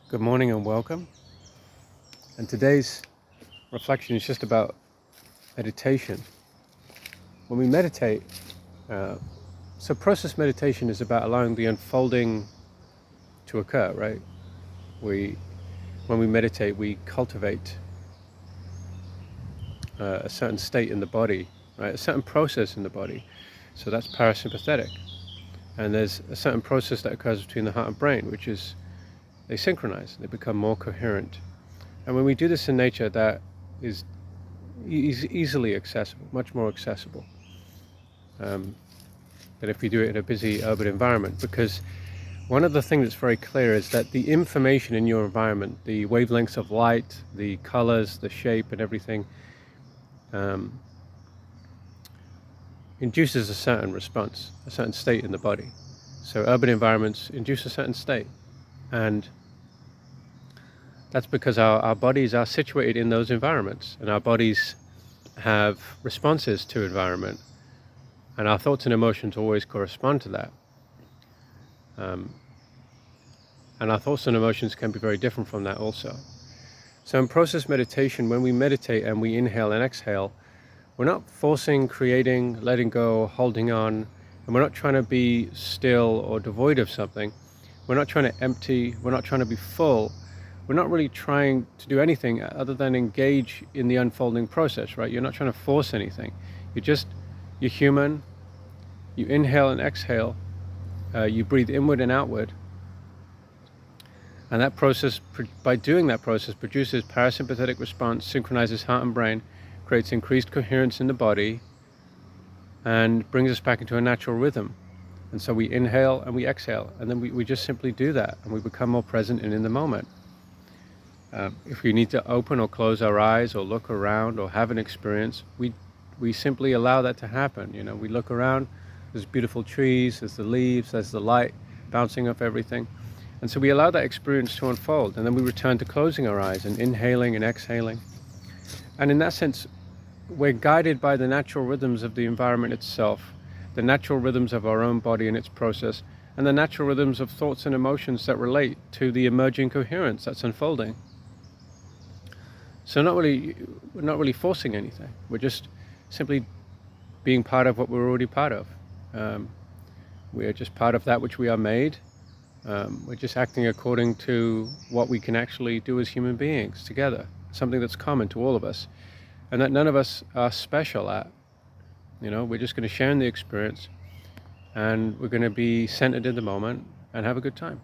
Good morning and welcome. And today's reflection is just about meditation. When we meditate, so process meditation is about allowing the unfolding to occur, right? When we meditate, we cultivate a certain state in the body, right? A certain process in the body. So that's parasympathetic. And there's a certain process that occurs between the heart and brain, which is they synchronize, they become more coherent. And when we do this in nature, that is easily accessible, much more accessible than if we do it in a busy urban environment. Because one of the things that's very clear is that the information in your environment, the wavelengths of light, the colors, the shape and everything, induces a certain response, a certain state in the body. So urban environments induce a certain state. And that's because our bodies are situated in those environments, and our bodies have responses to environment, and our thoughts and emotions always correspond to that. And our thoughts and emotions can be very different from that also. So in process meditation, when we meditate and we inhale and exhale, we're not forcing, creating, letting go, holding on, and we're not trying to be still or devoid of something. We're not trying to empty, we're not trying to be full. We're not really trying to do anything other than engage in the unfolding process, right? You're not trying to force anything. You're human. You inhale and exhale. You breathe inward and outward. And that process, by doing that process, produces parasympathetic response, synchronizes heart and brain, creates increased coherence in the body, and brings us back into a natural rhythm. And so we inhale and we exhale, and then we just simply do that, and we become more present and in the moment. If we need to open or close our eyes or look around or have an experience, we simply allow that to happen. You know, we look around, there's beautiful trees, there's the leaves, there's the light bouncing off everything. And so we allow that experience to unfold, and then we return to closing our eyes and inhaling and exhaling. And in that sense, we're guided by the natural rhythms of the environment itself, the natural rhythms of our own body and its process, and the natural rhythms of thoughts and emotions that relate to the emerging coherence that's unfolding. So we're not really forcing anything. We're just simply being part of what we're already part of. We are just part of that which we are made. We're just acting according to what we can actually do as human beings together, something that's common to all of us, and that none of us are special at. You know, we're just going to share in the experience, and we're going to be centered in the moment and have a good time.